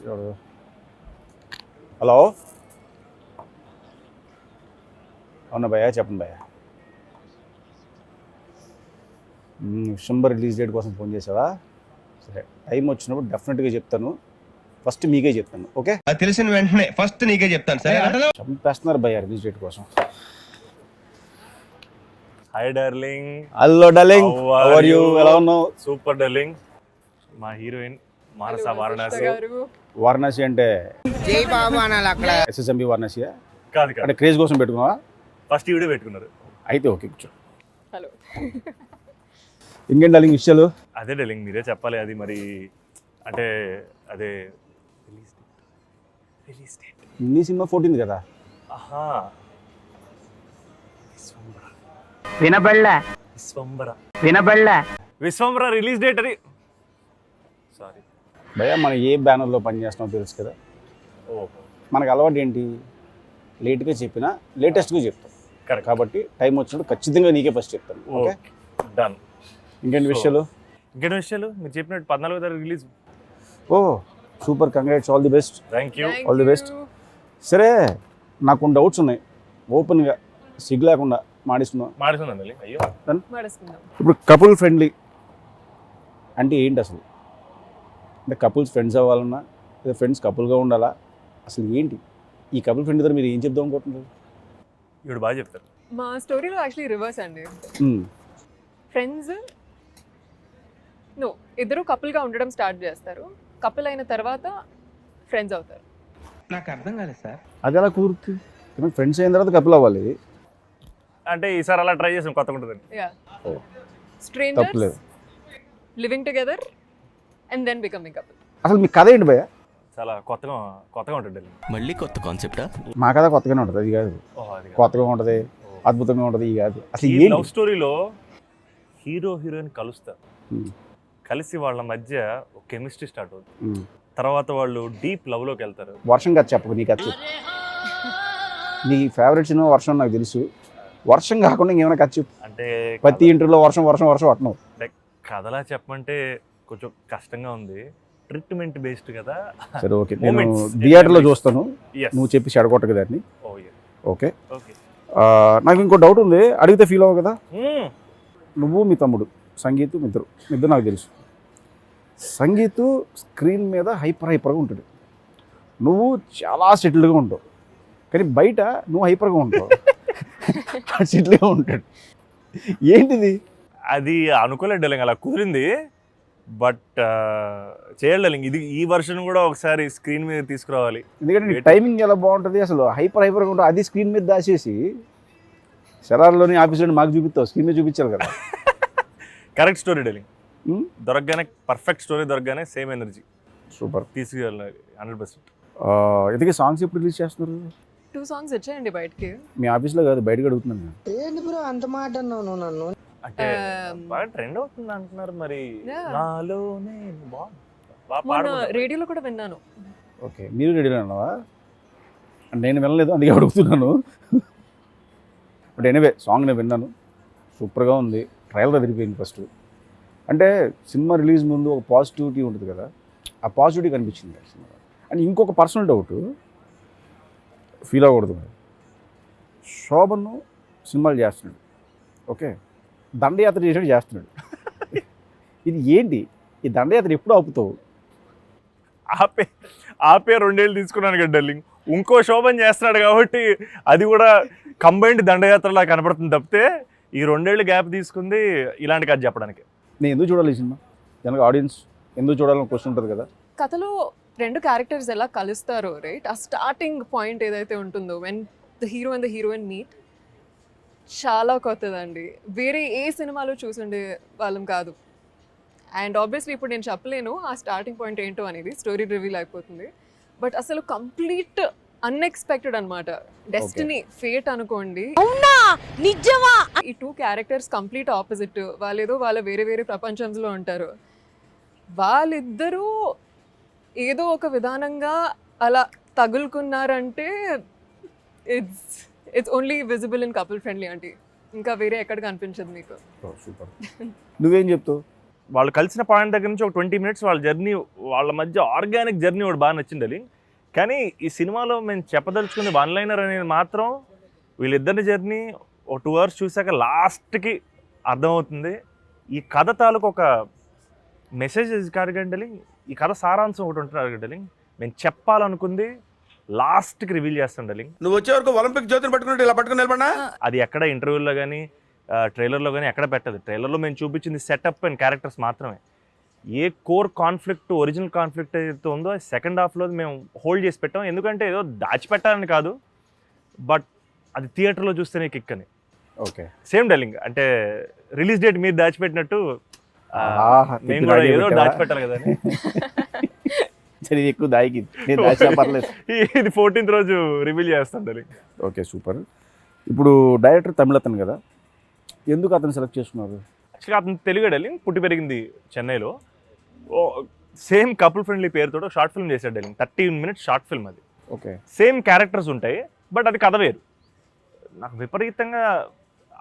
Hello, అవునా భయ్యా, చెప్పండి భయ్యా. డిసెంబర్ రిలీజ్ డేట్ కోసం ఫోన్ చేసావా? సరే, టైం వచ్చినప్పుడు డెఫినెట్గా చెప్తాను. ఫస్ట్ మీకే చెప్తాను, ఓకే? తెలిసిన వెంటనే ఫస్ట్ నీకే చెప్తాను. సరే, చంపేస్తున్నారు భయ్యా రిలీజ్ డేట్ కోసం. Hi darling. Hello darling, how are you? ఎలా ఉన్నావు? Super darling. మా హీరోయిన్ మానస వారణాసి. వారణాసి అంటే జై బాబు అనాలి అక్కడ. ఎస్ఎస్ఎంబి వారణాసియా? కాదు అంటే క్రేజ్ కోసం పెట్టుకున్నావా? ఫస్ట్ వీడియో పెట్టుకున్నారు. అయితే ఓకే, కూర్చో. హలో. ఇంకేం డార్లింగ్ విషయాలు? అదే డార్లింగ్, మీరే చెప్పాలి. అది మరి అంటే అదే రిలీజ్ డేట్ నీ సినిమా 14 కదా? ఆహా, విశ్వంబర రిలీజ్ డేట్ అని. సారీ భయ్యా, మనం ఏ బ్యానర్లో పనిచేస్తున్నామో తెలుసు కదా. ఓ మనకు అలవాటు ఏంటి? లేట్గా చెప్పినా లేటెస్ట్గా చెప్తాం. కరెక్ట్. కాబట్టి టైం వచ్చినప్పుడు ఖచ్చితంగా నీకే ఫస్ట్ చెప్తాను, ఓకే? డన్. ఇంకేంటి విషయాలు? ఇంకేంటి విషయాలు? మీరు చెప్పినట్టు 14వ తారీఖు release. Oh super, congrats, all the best. Thank you. All the best. సరే, నాకు కొన్ని డౌట్స్ ఉన్నాయి, ఓపెన్గా సిగ్గు లేకుండా మాడిస్తున్నాను. అయ్యో, ఇప్పుడు కపుల్ ఫ్రెండ్లీ అంటే ఏంటి అసలు? అంటే కపుల్స్ ఫ్రెండ్స్ అవ్వాలన్నా లేదా ఫ్రెండ్స్ కపుల్గా ఉండాలా? అసలు ఏంటి ఈ కపుల్ ఫ్రెండ్ దగ్గర మీరు ఏం చెప్దాం అనుకుంటున్నారు? ఇప్పుడు బాగా చెప్తారు. మా స్టోరీలో యాక్చువల్లీ రివర్స్ అండి. ఫ్రెండ్స్ ఇద్దరు కపుల్గా ఉండడం స్టార్ట్ చేస్తారు. కపుల్ అయిన తర్వాత ఫ్రెండ్స్ అవుతారు. నాకు అర్థం కాలేదు సార్. అది ఎలా కుదురుతుంది? ఫ్రెండ్స్ అయిన తర్వాత కపుల్ అవ్వాలి అంటే ఈసారి అలా ట్రై చేసాం, కొత్తగా ఉంటుందని. స్ట్రేంజర్స్ తప్పలేదు. Living together and then becoming couple. అసలు మీ కథ ఏంటి భయ్యా? చాలా కొత్తగా ఉంటుంది. మళ్ళీ కొత్త కాన్సెప్టా? మా కథ కొత్తగానే ఉంటుంది, అది కాదు. కొత్తగా ఉంటుంది, అద్భుతంగా ఉంటుంది, ఈ కాదు. అసలు ఈ ఏంటి? లవ్ స్టోరీలో హీరో హీరోయిన్ కలుస్తారు. కలిసి వాళ్ళ మధ్య ఒక కెమిస్ట్రీ స్టార్ట్ అవుతుంది. తర్వాత వాళ్ళు డీప్ లవ్ లోకి వెళ్తారు. వర్షం కథ చెప్పకు, నీ కథ చెప్పు. నీ ఫేవరెట్ సినిమా వర్షం నాకు తెలుసు. వర్షం కాకుండా ఇంకేమైనా కథ చెప్పు. అంటే ప్రతి ఇంటర్లో వర్షం వర్షం వర్షం అంటున్నావు. కథలా చెప్పమంటే కొంచెం కష్టంగా ఉంది. ట్రీట్మెంట్ బేస్డ్ కదా. సరే ఓకే, నేను థియేటర్లో చూస్తాను, నువ్వు చెప్పి చెడగొట్టకు దాన్ని. ఓకే. నాకు ఇంకో డౌట్ ఉంది, అడిగితే ఫీల్ అవ్వవు కదా? నువ్వు మీ తమ్ముడు సంగీత్ ఇద్దరు నాకు తెలుసు. సంగీత్ స్క్రీన్ మీద హైపర్గా ఉంటాడు, నువ్వు చాలా సెటిల్డ్గా ఉంటావు. కానీ బయట నువ్వు హైపర్గా ఉంటావు, సెటిల్గా ఉంటాడు. ఏంటిది? అది అనుకోలేదు డార్లింగ్, అలా కుదిరింది. బట్ చేయాలి డార్లింగ్, ఇది ఈ వర్షన్ కూడా ఒకసారి స్క్రీన్ మీద తీసుకురావాలి. ఎందుకంటే టైమింగ్ ఎలా బాగుంటుంది అసలు, హైపర్గా ఉంటుంది. అది స్క్రీన్ మీద దాచేసి సెలార్లోని ఆఫీస్లో మాకు చూపిస్తావు, స్క్రీన్ మీద చూపించాలి కదా. కరెక్ట్ స్టోరీ డార్లింగ్, దొరకగానే పర్ఫెక్ట్ స్టోరీ దొరకగానే సేమ్ ఎనర్జీ. సూపర్, తీసుకెళ్ళాలి 100%. ఎందుకే సాంగ్స్ ఎప్పుడు రిలీజ్ చేస్తున్నారు? 2 songs వచ్చాయండి బయటకి. మీ ఆఫీస్లో కాదు, బయటకు అడుగుతున్నాను. ఏంటి బ్రో అంత మాట అన్నావు నన్ను? అంటే బాగా ట్రెండ్ అవుతుంది అంటున్నారు మరి. నాలోనే రేడియోలో కూడా విన్నాను. ఓకే, మీరు రెడీలో ఉన్నావా? నేను వినలేదు, అందుకే అడుగుతున్నాను. బట్ ఎనీవే, సాంగ్ నేను విన్నాను, సూపర్గా ఉంది. ట్రయల్గా తిరిగిపోయింది ఫస్ట్. అంటే సినిమా రిలీజ్ ముందు ఒక పాజిటివిటీ ఉంటుంది కదా, ఆ పాజిటివిటీ కనిపించింది సినిమా. అండ్ ఇంకొక పర్సనల్ డౌట్, ఫీల్ అవ్వకూడదు. శోభను సినిమాలు చేస్తున్నాడు, ఓకే, దండయాత్ర చేస్తున్నాడు. ఇది ఏంటి? ఈ దండయాత్ర ఎప్పుడు ఆపుతావు? ఆపే 2 ఏళ్ళు తీసుకున్నాను కదా డార్లింగ్. ఇంకో శోభన్ చేస్తున్నాడు కాబట్టి అది కూడా కంబైన్డ్ దండయాత్రలా కనపడుతుంది తప్పితే ఈ 2 ఏళ్ళు గ్యాప్ తీసుకుంది ఇలాంటి కథ చెప్పడానికి. నేను ఎందుకు చూడాలి ఈ సినిమా? జనరల్గా ఆడియన్స్ ఎందుకు చూడాలని క్వశ్చన్ ఉంటుంది కదా. కథలో 2 క్యారెక్టర్స్ ఎలా కలుస్తారో, రైట్, ఆ స్టార్టింగ్ పాయింట్ ఏదైతే ఉంటుందో, when the hero and the heroine meet, చాలా కొత్తదండి. వేరే ఏ సినిమాలో చూసుండే వాళ్ళం కాదు. అండ్ ఆబ్వియస్లీ ఇప్పుడు నేను చెప్పలేను ఆ స్టార్టింగ్ పాయింట్ ఏంటో అనేది, స్టోరీ రివీల్ అయిపోతుంది. బట్ అసలు కంప్లీట్ అన్ఎక్స్పెక్టెడ్ అనమాట. డెస్టినీ, ఫేట్ అనుకోండి. నిజమా? ఈ 2 క్యారెక్టర్స్ కంప్లీట్ ఆపోజిట్. వాళ్ళేదో వాళ్ళ వేరే వేరే ప్రపంచంలో ఉంటారు. వాళ్ళిద్దరూ ఏదో ఒక విధానంగా అలా తగులుకున్నారంటే it's only visible in couple friendly అంటే. ఇంకా వేరే ఎక్కడ కనిపించదు మీకు. సూపర్. నువ్వేం చెప్తావు? వాళ్ళు కలిసిన పాయింట్ దగ్గర నుంచి ఒక 20 minutes వాళ్ళ జర్నీ, వాళ్ళ మధ్య ఆర్గానిక్ జర్నీ ఒకటి బాగా నచ్చింది డార్లింగ్. కానీ ఈ సినిమాలో మేము చెప్పదలుచుకుంది వన్ లైనర్ అనేది మాత్రం వీళ్ళిద్దరి జర్నీ ఒక 2 hours చూసాక లాస్ట్కి అర్థమవుతుంది. ఈ కథ తాలూకు ఒక మెసేజ్ కాదు డార్లింగ్, ఈ కథ సారాంశం ఒకటి ఉంటున్నారు డార్లింగ్. మేము చెప్పాలనుకుంది లాస్ట్కి రివీల్ చేస్తాం డార్లింగ్. నువ్వు వచ్చే వరకు ఒలింపిక్ జ్యోతిని పట్టుకున్నట్టు ఇలా పట్టుకుని నిలబడినా అది ఎక్కడ ఇంటర్వ్యూలో కానీ ట్రైలర్లో కానీ ఎక్కడ పెట్టదు. ట్రైలర్లో మేము చూపించింది సెటప్ అండ్ క్యారెక్టర్స్ మాత్రమే. ఏ కోర్ కాన్ఫ్లిక్ట్, ఒరిజినల్ కాన్ఫ్లిక్ట్ ఏదైతే ఉందో సెకండ్ హాఫ్లో మేము హోల్డ్ చేసి పెట్టాం. ఎందుకంటే ఏదో దాచిపెట్టాలని కాదు, బట్ అది థియేటర్లో చూస్తేనే కిక్ అని. ఓకే, సేమ్ డార్లింగ్, అంటే రిలీజ్ డేట్ మీరు దాచిపెట్టినట్టు మేము కూడా తిప్పి ఏదో పెట్టావా? దాచిపెట్టాలి కదా అని. సరే, ఎక్కువ దాయికి నేను దాచినా పర్లేదు. ఇది 14th రోజు రివీల్ చేస్తాం డార్లింగ్. Okay, super. ఇప్పుడు డైరెక్టర్ తమిళ అతను కదా, ఎందుకు అతను సెలెక్ట్ చేసుకున్నారు? యాక్చువల్గా అతను తెలుగు డార్లింగ్, పుట్టి పెరిగింది చెన్నైలో. సేమ్ కపుల్ ఫ్రెండ్లీ పేరుతో షార్ట్ ఫిల్మ్ చేశాడు డార్లింగ్. 13 minutes షార్ట్ ఫిల్మ్ అది. ఓకే, సేమ్ క్యారెక్టర్స్ ఉంటాయి, బట్ అది కథ వేరు. నాకు విపరీతంగా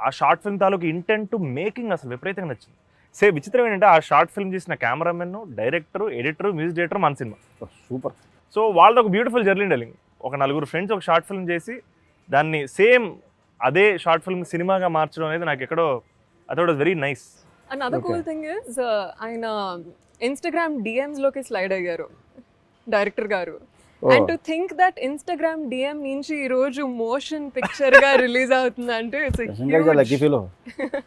ఆ షార్ట్ ఫిల్మ్ తాలూకు ఇంటెంట్ మేకింగ్ అసలు విపరీతంగా నచ్చింది. సేమ్ విచిత్రం ఏంటంటే ఆ షార్ట్ ఫిల్మ్ చేసిన cameraman, director, editor, music director మన సినిమా. సూపర్. సో వాళ్ళది ఒక బ్యూటిఫుల్ జర్నీ డార్లింగ్. ఒక 4 ఫ్రెండ్స్ ఒక షార్ట్ ఫిల్మ్ చేసి దాన్ని సేమ్ అదే షార్ట్ ఫిల్మ్ సినిమాగా మార్చడం అనేది నాకు ఎక్కడో అదొక very nice. Another Okay. cool thing is ఆయన ఇన్స్టాగ్రామ్ డిఎమ్స్లోకి స్లైడ్ అయ్యారు డైరెక్టర్ గారు. And to think that Instagram DM నుంచి ఈ రోజు మోషన్ పిక్చర్ గా రిలీజ్ అవుతుంది అంటే లక్కీ ఫీల్.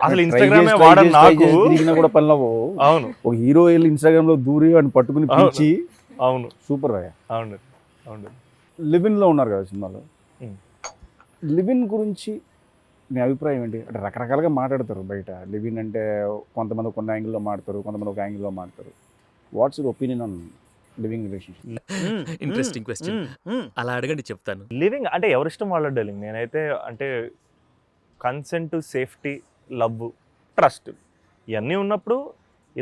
అసలు ఇన్స్టాగ్రామ్ వాడను నాకు కూడా పనిలో. అవును, ఒక హీరో వెళ్ళి ఇన్స్టాగ్రామ్ లో దూరి వాడిని పట్టుకుని పిలిచి. అవును, సూపర్ భయ్య. అవును, అవును. లివిన్ లో ఉన్నారు కదా సినిమాలో. Hmm. లివిన్ గురించి నీ అభిప్రాయం ఏంటి? అంటే రకరకాలుగా మాట్లాడతారు బయట. లివిన్ అంటే కొంతమంది కొన్ని యాంగిల్లో మాడతారు, కొంతమంది ఒక యాంగిల్లో మాడతారు. What's your opinion on living relationship? Interesting question. అలా అడగండి చెప్తాను. లివింగ్ అంటే ఎవరిష్టం వాళ్ళ డార్లింగ్. నేనైతే అంటే కన్సెంట్, సేఫ్టీ, లవ్, ట్రస్ట్ ఇవన్నీ ఉన్నప్పుడు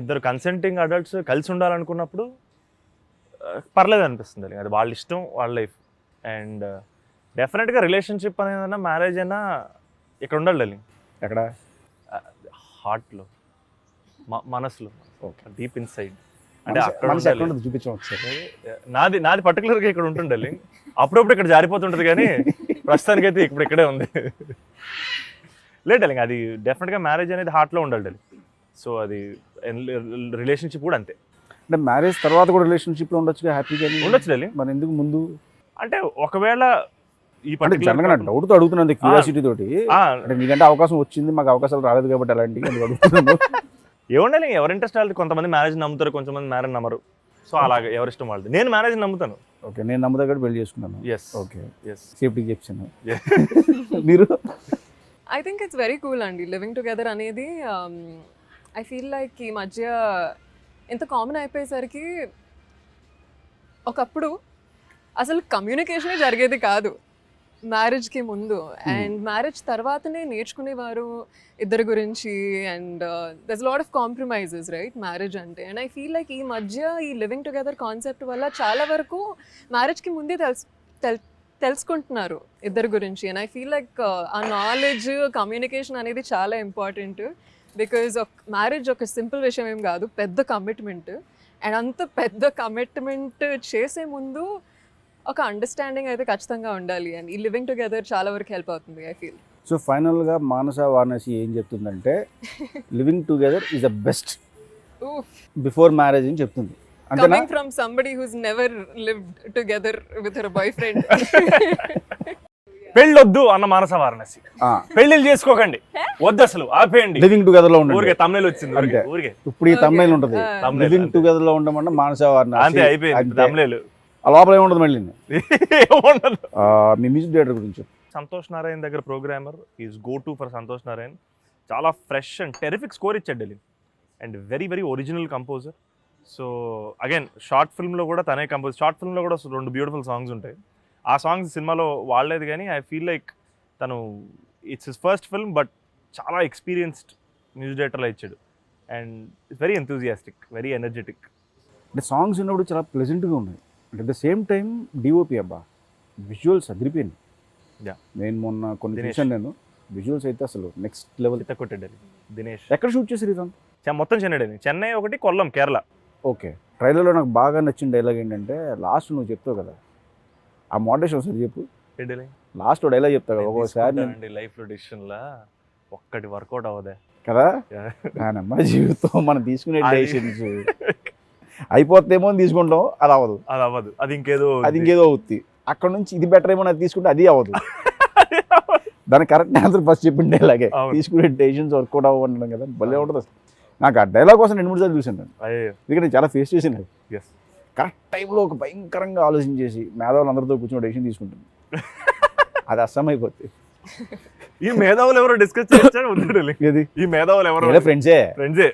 ఇద్దరు కన్సెంటింగ్ అడల్ట్స్ కలిసి ఉండాలనుకున్నప్పుడు పర్లేదు అనిపిస్తుంది డార్లింగ్. అది వాళ్ళ ఇష్టం, వాళ్ళ లైఫ్. అండ్ డెఫినెట్గా రిలేషన్షిప్ అనేది మ్యారేజ్ అయినా ఇక్కడ ఉండాలి డార్లింగ్. ఎక్కడ? హార్ట్లో, మనసులో, ఓకే, డీప్ ఇన్సైడ్. అంటే అక్కడ మనసు ఎక్కడ ఉండాలి. ఉంటుంది చూపించాం ఒకసారి. నాది పర్టికులర్గా ఇక్కడ ఉంటుంది డార్లింగ్. అప్పుడప్పుడు ఇక్కడ జారిపోతుంటుంది కానీ ప్రస్తుతానికైతే ఇప్పుడు ఇక్కడే ఉంది. లేదు డార్లింగ్, అది డెఫినెట్గా మ్యారేజ్ అనేది హార్ట్లో ఉండాలి డార్లింగ్. సో అది రిలేషన్షిప్ కూడా అంతే. అంటే మ్యారేజ్ తర్వాత కూడా రిలేషన్షిప్లో ఉండొచ్చుగా, హ్యాపీగా ఉండొచ్చు డార్లింగ్. మరి ఎందుకు ముందు? అంటే ఒకవేళ ఈ అంటే జనరల్గా పర్టికులర్ డౌట్తో అడుగుతున్నాను, క్యూరియాసిటీ తోటి. అంటే నీకంటే అవకాశం వచ్చింది, మాకు అవకాశాలు రాలేదు కాబట్టి అలాంటివి అందుకు అడుగుతున్నాను. ఏముండాలి, ఎవరి ఇంట్రెస్ట్ వాళ్ళది. కొంతమంది మ్యారేజ్ నమ్ముతారు, కొంతమంది మ్యారేజ్ నమ్మరు. సో అలాగే ఎవరిష్టం వాళ్ళది. నేను మ్యారేజ్ నమ్ముతాను. ఓకే, నేను నమ్ముతా కూడా పెళ్లి చేసుకున్నాను. Yes, okay, yes. సేఫ్టీకి చెప్పాను. మీరు? I think it's very cool అండి లివింగ్ టుగెదర్ అనేది. ఐ ఫీల్ లైక్ ఈ మధ్య ఎంత కామన్ అయిపోయేసరికి ఒకప్పుడు అసలు కమ్యూనికేషనే జరిగేది కాదు మ్యారేజ్కి ముందు. అండ్ మ్యారేజ్ తర్వాతనే నేర్చుకునేవారు ఇద్దరి గురించి. And there's lot of compromises right marriage అంటే. అండ్ ఐ ఫీల్ లైక్ ఈ మధ్య ఈ లివింగ్ టుగెదర్ కాన్సెప్ట్ వల్ల చాలా వరకు మ్యారేజ్కి ముందే తెలుసుకుంటున్నారు ఇద్దరి గురించి. అండ్ ఐ ఫీల్ లైక్ ఆ నాలెడ్జ్, కమ్యూనికేషన్ అనేది చాలా ఇంపార్టెంట్. బికాజ్ మ్యారేజ్ ఒక సింపుల్ విషయం ఏం కాదు, పెద్ద కమిట్మెంట్. అండ్ అంత పెద్ద కమిట్మెంట్ చేసే ముందు ఒక అండర్స్టాండింగ్ అయితే ఖచ్చితంగా ఉండాలి. అండ్ ఈ లివింగ్ టుగెదర్ చాలా వరకు హెల్ప్ అవుతుంది ఐ ఫీల్. సో ఫైనల్గా మానస వారణాసి ఏం చెప్తుందంటే living together is the best before marriage అని చెప్తుంది. అంతేనా? Coming from somebody who's never lived together with her boyfriend. పెళ్ళొద్దు అన్న మానస వారణాసి. పెళ్ళిళ్ళు చేసుకోకండి, వద్దు అసలు, ఆపేయండి. లివింగ్ టుగెదర్ లో ఉండండి. ఊరికే తమిళ వచ్చింది అంతే. ఊరికే. ఇప్పుడు ఈ తమిళ ఉంటుంది. thumbnail లివింగ్ అంతే. టుగెదర్ లో ఉండమంటే మానస వారణాసి. అంతే, అయిపోయింది తమిళ. ఆ లోపల ఏముండదు మళ్ళీ. ఏముండదు. మీ మ్యూజిక్ డైరెక్టర్ గురించి సంతోష్ నారాయణ్ దగ్గర programmer is go to for Santosh Narayan. చాలా ఫ్రెష్ అండ్ టెరిఫిక్ స్కోర్ ఇచ్చాడు Delhi. And very very original composer. So again short ఫిల్మ్లో కూడా తనే కంపోజ్. షార్ట్ ఫిల్మ్లో కూడా 2 బ్యూటిఫుల్ సాంగ్స్ ఉంటాయి. ఆ సాంగ్స్ సినిమాలో వాడలేదు కానీ ఐ ఫీల్ లైక్ తను it's his first film, but చాలా ఎక్స్పీరియన్స్డ్ మ్యూజిక్ డైరెక్టర్లా ఇచ్చాడు. And it's very enthusiastic, very energetic. అంటే సాంగ్స్ ఉన్నప్పుడు చాలా ప్లెజెంట్గా ఉన్నాయి. అంటే at the same time DOP అబ్బా విజువల్స్ అదిరిపోయింది. Yeah. నేను మొన్న కొన్ని దినేష్. చూసాను. నేను విజువల్స్ అయితే అసలు నెక్స్ట్ లెవెల్. కొట్టాడు దినేష్. ఎక్కడ షూట్ చేశారు ఇదంతా? మొత్తం చెన్నై డైలింగ్. చెన్నై ఒకటి, కొల్లం, కేరళ. ఓకే. ట్రైలర్లో నాకు బాగా నచ్చిన డైలాగ్ ఏంటంటే లాస్ట్ నువ్వు చెప్తావు కదా, ఆ మోడరేషన్ ఒకసారి చెప్పు. ఏ డైలింగ్? లాస్ట్ డైలాగ్ చెప్తావు కదా ఒక్కోసారి నేను- లైఫ్లో డిసిషన్లా ఒక్కటి వర్కౌట్ అవ్వదే కదా. మన జీవితం మనం తీసుకునే డెసిషన్స్ అయిపోతేమో అని తీసుకుంటాం, అది అవ్వదు. అది అవ్వదు, అది ఇంకేదో అవుతుంది. అక్కడ నుంచి ఇది బెటర్ ఏమో అది తీసుకుంటే అది అవ్వదు. దాని కరెక్ట్ ఆన్సర్ ఫస్ట్ చెప్పిండే ఇలాగే అవును. తీసుకునే డెసిషన్స్ వర్కౌట్ అవ్వడం కదా, భలే ఉంటుంది అసలు. నాకు ఆ డైలాగ్ కోసం 2-3 సార్లు చూసాను నేను, అయ్యో. ఎందుకంటే నేను చాలా ఫేస్ చేసాను. ఎస్. కరెక్ట్ టైంలో ఒక భయంకరంగా ఆలోచించేసి మేధావులు అందరితో కూర్చొని డెసిషన్ తీసుకుంటాను. అది అస్సమైపోతుంది. ఈ మేధావులు ఎవరో డిస్కస్ చేస్తారు వద్దు. ఏది ఈ మేధావులు ఎవరో ఫ్రెండ్సే ఫ్రెండ్సే.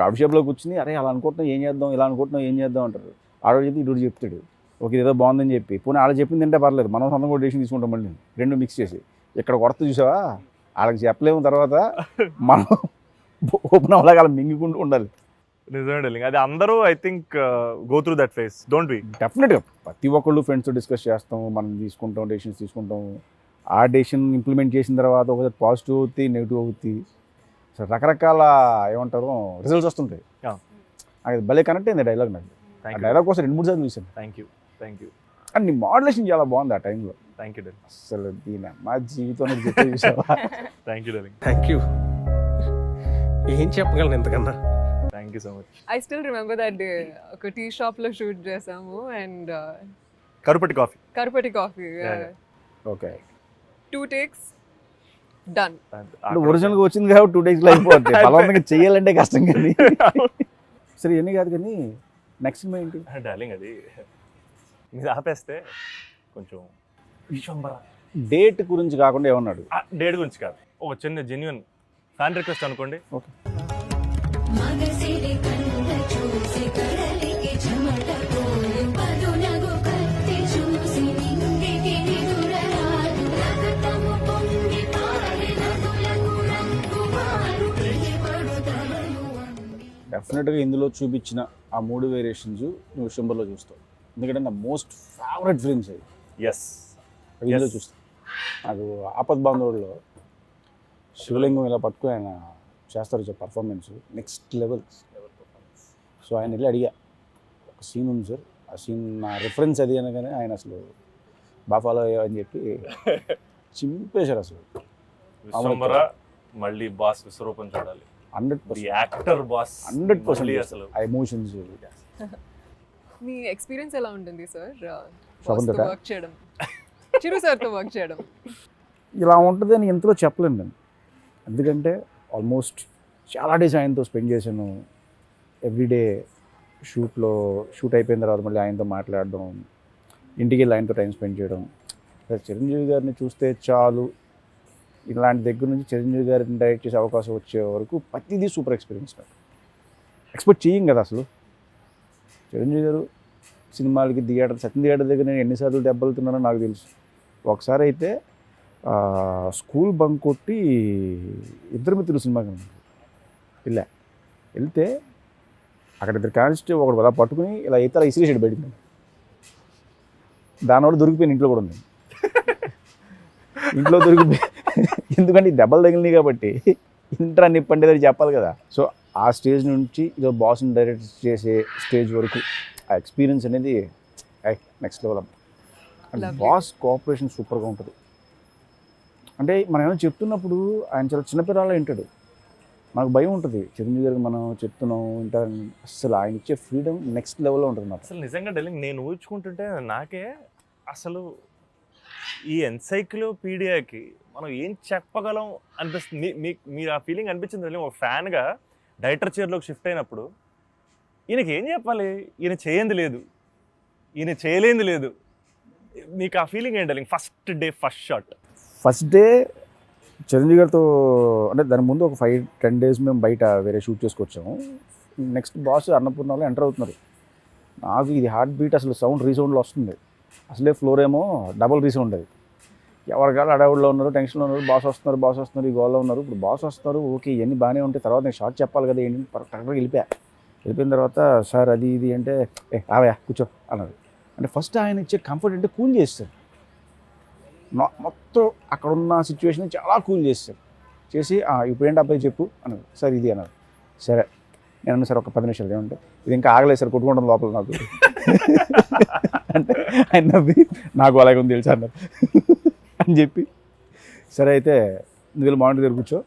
కాఫీ షాప్లో కూర్చుని అరే అలా అనుకుంటున్నాం ఏం చేద్దాం, ఇలా అనుకుంటున్నాం ఏం చేద్దాం అంటారు. ఆడో చెప్పి ఇటు చెప్తాడు, ఓకే ఏదో బాగుందని చెప్పి. పోనీ వాళ్ళు చెప్పింది తింటే పర్లేదు, మనం సొంతంగా కూడా డెసిషన్ తీసుకుంటాం. మళ్ళీ 2 మిక్స్ చేసి ఇక్కడ కొరత చూసావా, వాళ్ళకి చెప్పలేము, తర్వాత మనం ఓపెన్ అవ్వలాగా అలా మింగుకుంటూ ఉండాలి. నిజమే డైలింగ్. అది అందరూ I think go through that phase. Don't we? డెఫినెట్గా ప్రతి ఒక్కళ్ళు ఫ్రెండ్స్తో డిస్కస్ చేస్తాం, మనం తీసుకుంటాం, డెసిషన్స్ తీసుకుంటాం. ఆ డెసిషన్ ఇంప్లిమెంట్ చేసిన తర్వాత ఒకసారి పాజిటివ్ అవుతుంది, నెగిటివ్ అవుతుంది, సో రకరకాల ఏమంటారు రిజల్ట్స్ వస్తుంటాయి. అది భలే కనెక్ట్ అయింది డైలాగ్ నాకు. ఆ డైలాగ్ కోసం 2-3 సార్లు చూసాను. Thank you. అండ్ నీ మోడలేషన్ చాలా బాగుంది ఆ టైంలో. Thank you darling. అసలు దీని మా జీవితంలో చెప్పే చూసావా. Thank you darling. Thank you. ఏం చెప్పగలను ఇంతకన్నా. Thank you so much. I still remember that day. ఒక టీ షాప్లో షూట్ చేసాము and karupatti coffee. Karupatti coffee. Okay. 2 takes done. ఒరిజినల్గా వచ్చింది కాబట్టి 2 days అయిపోతుంది. బలవంతంగా చెయ్యాలంటే కష్టం కానీ. సరే ఇవన్నీ కాదు కానీ నెక్స్ట్ సినిమా ఏంటి డార్లింగ్? అది మీరు ఆపేస్తే కొంచెం విశ్వంబర. డేట్ గురించి కాకుండా ఏమన్నాడు? డేట్ గురించి కాదు, ఒక చిన్న జెన్యున్ ఫ్యాన్ రిక్వెస్ట్ అనుకోండి. ఓకే. మగసిరి కళ్ళ చూసి కడలికి చెమట పోయి పదునగు కత్తి చూసి నింగికి నిదురరాదు రక్తము పొంగి పారి నదులకు రంగుమారు పడుతలలు వంగి. డెఫినెట్గా ఇందులో చూపించిన ఆ 3 వేరియేషన్స్ నువ్వు విశ్వంబర్లో చూస్తావు, ఎందుకంటే నా మోస్ట్ ఫేవరెట్ ఫిల్మ్స్ అవి. ఎస్. ఇందులో చూస్తాను. నాకు ఆపద్ బాంధవుల్లో శివలింగం ఇలా పట్టుకుని ఆయన చేస్తారు పర్ఫార్మెన్స్ నెక్స్ట్ లెవెల్. సో ఆయన వెళ్ళి అడిగా, ఒక సీన్ ఉంది సార్, ఆ సీన్ నా రిఫరెన్స్ అది అనగానే ఆయన అసలు బాగా ఫాలో అయ్యా అని చెప్పి చింపేశారు అసలు. విశ్వంబర మళ్ళీ బాస్ విశ్వరూపం చూడాలి. 100% యాక్టర్ బాస్ 100% అసలు ఆ ఎమోషన్స్. మీ ఎక్స్పీరియన్స్ ఎలా ఉంటుంది సార్ శోభన్తో వర్క్ చేయడం, చిరు సార్తో వర్క్ చేయడం? ఇలా ఉంటుంది అని ఎంతలో చెప్పలేను నేను, ఎందుకంటే ఆల్మోస్ట్ చాలా డేస్ ఆయనతో స్పెండ్ చేశాను. ఎవ్రీడే షూట్ అయిపోయిన తర్వాత మళ్ళీ ఆయనతో మాట్లాడడం, ఇంటికి వెళ్ళి ఆయనతో టైం స్పెండ్ చేయడం. చిరంజీవి గారిని చూస్తే చాలు, ఇలాంటి దగ్గర నుంచి చిరంజీవి గారిని డైరెక్ట్ చేసే అవకాశం వచ్చే వరకు ప్రతిదీ సూపర్ ఎక్స్పీరియన్స్. ఎక్స్పెక్ట్ చేయం కదా అసలు. చిరంజీవి గారు సినిమాలకి సత్యం థియేటర్ దగ్గర నేను ఎన్నిసార్లు దెబ్బలుతున్నానో నాకు తెలుసు. ఒకసారి అయితే స్కూల్ బంక్ కొట్టి ఇద్దరు మిత్రులు సినిమాకి వెళ్తే అక్కడ ఇద్దరు కానిస్టేబుల్ ఒకడు అలా పట్టుకుని ఇలా అయితే అలా ఇసిరేసాడు బయటికి. దానివల్ల దొరికిపోయిన ఇంట్లో కూడా ఉంది. ఇంట్లో దొరికిపోయి ఎందుకంటే ఈ దెబ్బలు తగిలినాయి కాబట్టి ఇంటర్ అన్ని ఇప్పండి చెప్పాలి కదా. సో ఆ స్టేజ్ నుంచి ఇదో బాస్ని డైరెక్ట్ చేసే స్టేజ్ వరకు ఆ ఎక్స్పీరియన్స్ అనేది next level. And boss cooperation సూపర్గా ఉంటుంది. అంటే మనం ఏమైనా చెప్తున్నప్పుడు ఆయన చాలా చిన్నపిల్లలా వింటాడు. మనకు భయం ఉంటుంది, చిరంజీవి గారికి మనం చెప్తున్నాం వింటారని. అసలు ఆయన ఇచ్చే ఫ్రీడమ్ నెక్స్ట్ లెవెల్లో ఉంటుంది నాకు. అసలు నిజంగా డైలింగ్ నేను ఊహించుకుంటుంటే నాకే అసలు ఈ ఎన్సైక్లోపీడియాకి మనం ఏం చెప్పగలం అనిపిస్తుంది. మీరు ఆ ఫీలింగ్ అనిపించింది డైలింగ్? ఒక ఫ్యాన్గా డైరెక్టర్ చైర్లోకి షిఫ్ట్ అయినప్పుడు ఈయనకి ఏం చెప్పాలి? ఈయన చేయంది లేదు, ఈయన చేయలేంది లేదు. మీకు ఆ ఫీలింగ్ ఏంటి డైలింగ్? ఫస్ట్ డే చిరంజీవి గారితో అంటే దాని ముందు ఒక 5-10 days మేము బయట వేరే షూట్ చేసుకొచ్చాము. నెక్స్ట్ బాస్ అన్నపూర్ణలో ఎంటర్ అవుతున్నారు. నాకు ఇది హార్ట్ బీట్ అసలు సౌండ్ రీసౌండ్లో వస్తుంది. అసలే ఫ్లోర్ ఏమో డబుల్ రీసౌండ్ అది. ఎవరికాలు అడవుల్లో ఉన్నారు, టెన్షన్లో ఉన్నారు, బాస్ వస్తున్నారు ఈ గోల్లో ఉన్నారు. ఇప్పుడు బాస్ వస్తారు, ఓకే ఇవన్నీ బాగానే ఉంటాయి, తర్వాత నేను షార్ట్ చెప్పాలి కదా ఏంటి కరెక్ట్గా వెళ్ళిపోయిన తర్వాత సార్ అది ఇది అంటే ఆవయా కూర్చో అన్నారు. అంటే ఫస్ట్ ఆయన ఇచ్చే కంఫర్ట్ అంటే కూల్ చేస్తారు, మొత్తం అక్కడ ఉన్న సిచ్యువేషన్ చాలా కూల్ చేస్తారు. చేసి ఇప్పుడు ఏంటి అబ్బాయి చెప్పు అన్నారు. సార్ ఇది అన్నారు. సరే నేను అన్నా సార్ ఒక 10 నిమిషాలు ఏమంటే ఇది ఇంకా ఆగలేదు సార్ కొట్టుకుంటాం లోపల నాకు అంటే ఆయన నవ్వి నాకు అలాగే ఉంది తెలుసా అన్నారు అని చెప్పి సరే అయితే నువ్వు వెళ్ళి మానిటర్ దగ్గర కూర్చో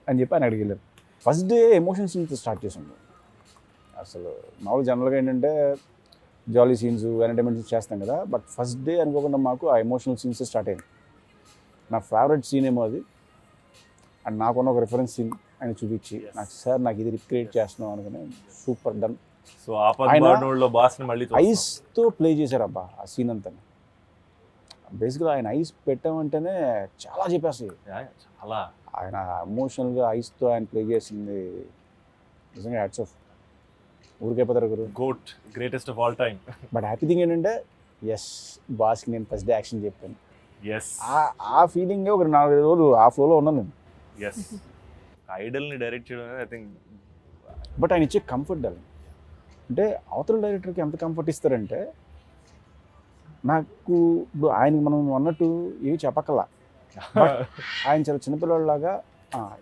అని చెప్పి ఆయన అక్కడికి వెళ్ళారు. First day emotion scenes start చేసాము. అసలు మామూలు జనరల్గా ఏంటంటే జాలీ సీన్స్ ఎంటర్టైన్మెంట్ సీన్స్ చేస్తాం కదా, బట్ ఫస్ట్ డే అనుకోకుండా మాకు ఆ ఎమోషనల్ సీన్స్ స్టార్ట్ అయింది. నా ఫేవరెట్ సీన్ ఏమో అది. అండ్ నాకున్న ఒక రిఫరెన్స్ సీన్ ఆయన చూపించి నాకు సార్ నాకు ఇది రిక్రియేట్ చేస్తున్నాం అనుకుని సూపర్ డన్. సో ఆపద్బాంధవుడిలో బాస్ని మళ్ళీ ఐస్తో ప్లే చేశారు అబ్బా ఆ సీన్ అంతా. బేసిక్గా ఆయన ఐస్ పెట్టామంటేనే చాలా చెప్పేస్తాయి. చాలా ఆయన ఎమోషనల్గా ఐస్తో ఆయన ప్లే చేసింది నిజంగా హ్యాట్స్ ఆఫ్. ఊరికైపోతారు గురు. Goat, greatest of all time. But happy thing ఏంటంటే ఎస్ బాస్కి నేను ఫస్ట్ డే యాక్షన్ చెప్పాను. ఎస్ ఆ ఫీలింగే ఒక 4-5 రోజులు ఆ ఫ్లోలో ఉన్నాను నేను. ఎస్ ఐడల్ని డైరెక్ట్ చేయడం అనేది ఐ థింక్. బట్ ఆయన ఇచ్చే కంఫర్ట్ అంటే అవతల డైరెక్టర్కి ఎంత కంఫర్ట్ ఇస్తారంటే నాకు ఇప్పుడు ఆయనకి మనం అన్నట్టు ఏవి చెప్పక్కలా. ఆయన చాలా చిన్నపిల్లలాగా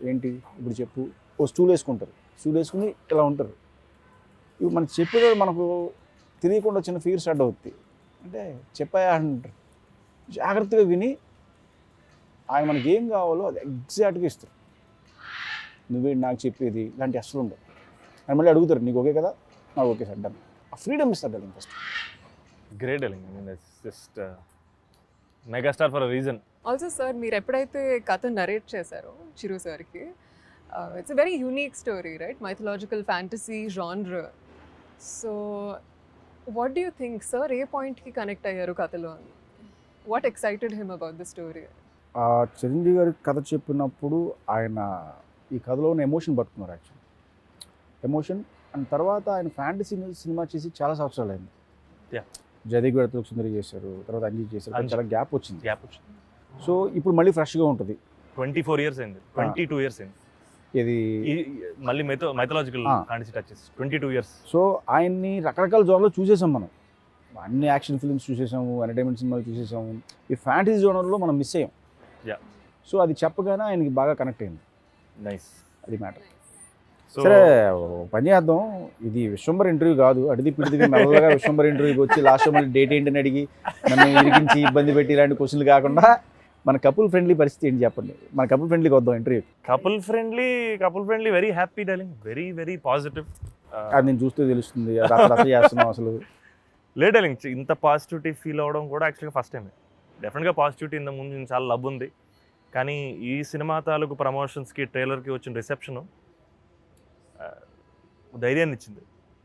ఏంటి ఇప్పుడు చెప్పు ఓ స్టూల్ వేసుకుంటారు, స్టూల్ వేసుకుని ఇలా ఉంటారు. ఇప్పుడు మనకు చెప్పేది మనకు తెలియకుండా చిన్న ఫీర్ స్టార్ట్ అవుతుంది. అంటే చెప్పాయా అంటారు. జాగ్రత్తగా విని ఆయన మనకి ఏం కావాలో అది ఎగ్జాక్ట్గా ఇస్తారు. నువ్వేంటి నాకు చెప్పేది ఇలాంటి అసలు ఉండవు. ఆయన మళ్ళీ అడుగుతారు నీకు ఓకే కదా, నాకు ఓకే సార్ డన్. ఆ ఫ్రీడమ్ ఇస్తారు darling first. Great darling. I mean it's just megastar for a reason. Also sir మీరు ఎప్పుడైతే కథ నరేట్ చేశారో చిరు సార్కి, it's a very unique story right, mythological fantasy genre. So what do you think sir ఏ పాయింట్కి connect అయ్యారు కథలో? What excited him about the story? Chiranjeevi garu కథ చెప్పినప్పుడు ఆయన ఈ కథలో ఉన్న ఎమోషన్ పట్టుకున్నారు. యాక్చువల్లీ ఎమోషన్ అండ్ తర్వాత ఆయన ఫ్యాంటసీ సినిమా చేసి చాలా సంవత్సరాలు అయింది. జయదేవ్ గారితో సుందరి చేశారు, తర్వాత అంజీ చేశారు, చాలా గ్యాప్ వచ్చింది. సో ఇప్పుడు మళ్ళీ ఫ్రెష్గా ఉంటుంది. 24 years అయింది, 22 years అయింది. ఇది మళ్ళీ mythological fantasy touches 22 years. So ఆయన్ని రకరకాల జోన్లో చూసేసాం మనం. అన్ని యాక్షన్ ఫిల్మ్స్ చూసేసాము, ఎంటర్టైన్మెంట్ సినిమాలు చూసేసాము. ఈ ఫ్యాంటసీ జోనర్లో మనం మిస్ అయ్యాం. సో అది చెప్పగానే ఆయనకి బాగా కనెక్ట్ అయింది. నైస్, అది మ్యాటర్. సరే పని చేద్దాం. ఇది విశ్వంబర్ ఇంటర్వ్యూ కాదు. అడిది పిడిది మెల్లగా విశ్వంబర్ ఇంటర్వ్యూకి వచ్చి లాస్ట్ మళ్ళీ డేట్ ఏంటని అడిగి నన్ను ఇరికించి ఇబ్బంది పెట్టి ఇలాంటి క్వశ్చన్లు కాకుండా మన కపుల్ ఫ్రెండ్లీ పరిస్థితి ఏంటి చెప్పండి. మన కపుల్ ఫ్రెండ్లీకి వద్దాం interview. Couple friendly very happy darling, very very positive. అది నేను చూస్తే తెలుస్తుంది. రచ్చ చేస్తున్నాం అసలు. లేదు డార్లింగ్, ఇంత పాజిటివిటీ ఫీల్ అవ్వడం కూడా యాక్చువల్గా ఫస్ట్ టైమే. డెఫినెట్గా పాజిటివిటీ ఇంత ముందు చాలా లవ్ ఉంది, కానీ ఈ సినిమా తాలూకు ప్రమోషన్స్కి ట్రైలర్కి వచ్చిన రిసెప్షను ధైర్యాన్ని ఇచ్చింది,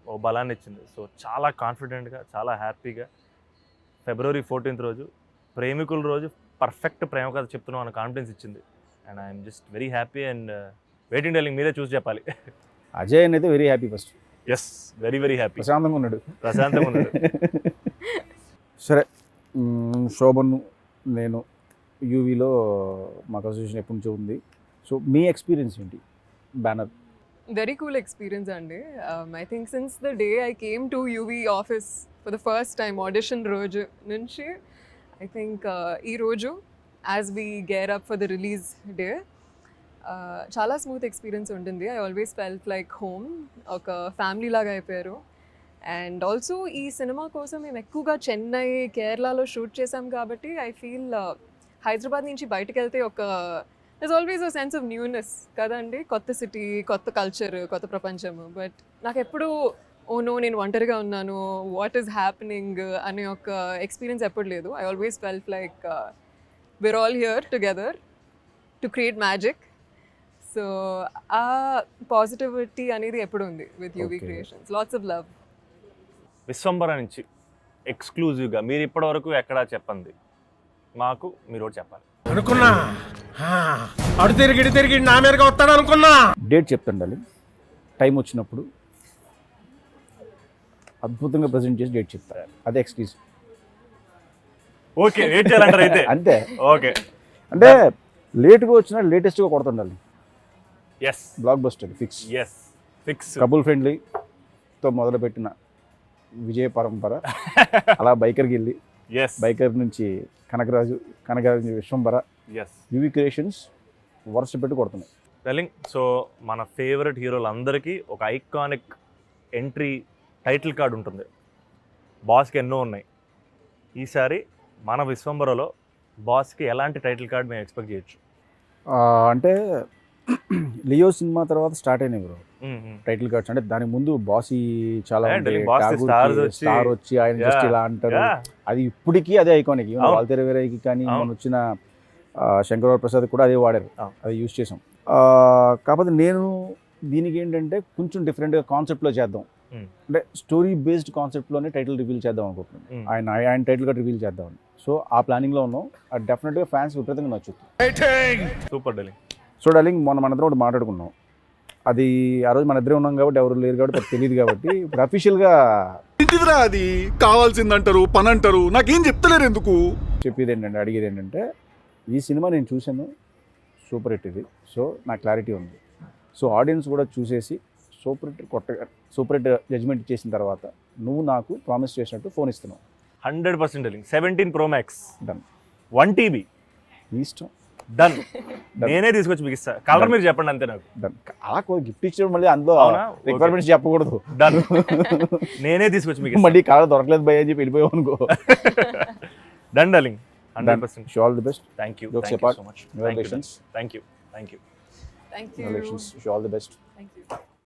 ఓ బలాన్ని ఇచ్చింది. సో చాలా కాన్ఫిడెంట్గా, చాలా హ్యాపీగా February 14th రోజు ప్రేమికుల రోజు పర్ఫెక్ట్ ప్రేమ కథ చెప్తున్నాం అన్న కాన్ఫిడెన్స్ ఇచ్చింది. And I'm just very happy and waiting darling, మీరే చూసి చెప్పాలి. అజయ్ అయితే very happy first. Yes, very very happy. ప్రశాంతంగా ఉన్నాడు. సరే, శోభన్ నేను యూవీలో మాకు అసోసియేషన్ ఎప్పటి నుంచో ఉంది. సో మీ ఎక్స్పీరియన్స్ ఏంటి బ్యానర్? Very cool experience అండి. I think since the day I came to UV office for the first time audition రోజు నుంచి I think ఈ రోజు as we gear up for the release day చాలా smooth experience ఉంటుంది. I always felt like home, ఒక family లాగా అయిపోయారు. And also ఈ సినిమా కోసం మేము ఎక్కువగా చెన్నై, కేరళలో షూట్ చేసాం కాబట్టి ఐ ఫీల్ హైదరాబాద్ నుంచి బయటకు వెళ్తే ఒక there's always a sense of newness కదండి. కొత్త సిటీ, కొత్త కల్చర్, కొత్త ప్రపంచము. బట్ నాకు ఎప్పుడు ఓనో నేను ఒంటరిగా ఉన్నాను, వాట్ ఈస్ హ్యాపెనింగ్ అనే ఒక ఎక్స్పీరియన్స్ ఎప్పుడు లేదు. I always felt like we're all here together to create magic. So ఆ పాజిటివిటీ అనేది ఎప్పుడు ఉంది with UV creations. Lots of love. Vishwambhara నుంచి ఎక్స్క్లూజివ్గా మీరు ఇప్పటివరకు ఎక్కడా చెప్పండి, మాకు మీరు చెప్పాలి అనుకున్నా. అడు తిరిగి నా మీదగా వస్తాడు అనుకున్నా. డేట్ చెప్తాను, టైం వచ్చినప్పుడు అద్భుతంగా ప్రజెంట్ చేసి డేట్ చెప్తారు. అదే ఎక్స్క్యూజ్. ఓకే, వెయిట్ చేయాలంటారు అయితే. అంతే. ఓకే, అంటే లేట్గా వచ్చినా లేటెస్ట్గా కొడుతుండాలి. Yes, blockbuster fix. Yes, fix. Couple ఫ్రెండ్లీతో మొదలుపెట్టిన విజయ పరంపర అలా బైకర్కి వెళ్ళి బైకర్ నుంచి కనకరాజు నుంచి విశ్వంబర, యూవీ క్రియేషన్స్ వరుస పెట్టి కొడుతున్నాయి. డెలింగ్ సో మన ఫేవరెట్ హీరోలందరికీ ఒక ఐకానిక్ ఎంట్రీ టైటిల్ కార్డ్ ఉంటుంది. బాస్కి ఎన్నో ఉన్నాయి. ఈసారి మన విశ్వంబరలో బాస్కి ఎలాంటి టైటిల్ కార్డ్ మేము ఎక్స్పెక్ట్ చేయొచ్చు? అంటే లియో సినిమా తర్వాత స్టార్ట్ అయినాయి బ్రో టైటిల్ కార్డ్స్. అంటే దాని ముందు బాసీ చాలా స్టార్ వచ్చి ఆయన జస్ట్ ఇలా అంటారు. అది ఇప్పటికీ అదే ఐకానిక్. వాల్తేరు వేరేకి కానీ మన వచ్చిన శంకరరావు ప్రసాద్ కూడా అదే వాడారు, అది యూజ్ చేసాం. కాకపోతే నేను దీనికి ఏంటంటే కొంచెం డిఫరెంట్గా కాన్సెప్ట్లో చేద్దాం, అంటే స్టోరీ బేస్డ్ కాన్సెప్ట్లోనే టైటిల్ రివీల్ చేద్దాం అనుకుంటున్నాను. ఆయన టైటిల్ కార్డ్ రివీల్ చేద్దామని. సో ఆ ప్లానింగ్లో ఉన్నాం. అది డెఫినెట్గా ఫ్యాన్స్ విపరీతంగా నచ్చుతుంది. సూపర్ డెలింగ్. సో డార్లింగ్ మనందరం ఒకటి మాట్లాడుకున్నాం. అది ఆ రోజు మన ఇద్దరే ఉన్నాం కాబట్టి ఎవరు లేరు కాబట్టి అది తెలియదు కాబట్టి ఇప్పుడు అఫీషియల్గా ఇంటిదిరా అది కావాల్సిందంటారు పని అంటారు, నాకేం చెప్తలేరు ఎందుకు. చెప్పేది ఏంటంటే, అడిగేది ఏంటంటే, ఈ సినిమా నేను చూశాను, సూపర్ హిట్ ఇది. సో నా క్లారిటీ ఉంది. సో ఆడియన్స్ కూడా చూసేసి సూపర్ హిట్ జడ్జ్మెంట్ ఇచ్చేసిన తర్వాత నువ్వు నాకు ప్రామిస్ చేసినట్టు ఫోన్ ఇస్తున్నావు. 100% డెలింగ్. 17 Pro Max డన్. 1 TB నీ ఇష్టం. డన్. నేనే తీసుకొచ్చి మీకు ఇస్తా. కలర్ మీరు చెప్పండి అంతే నాకు. డన్. అలా గిఫ్ట్ ఇచ్చడం మళ్ళీ అందులో అవునా? రిక్వైర్మెంట్స్ చెప్పకూడదు. డన్. నేనే తీసుకొచ్చి మీకు మళ్ళీ కలర్ దొరకలేదు భయ అని చెప్పి వెళ్ళిపోయావు అనుకో. Done darling. 100%. Wish you all the best. Thank you. Jokes Thank you apart. so much. Congratulations. Thank you. Thank you. Congratulations. Wish you all the best. Thank you.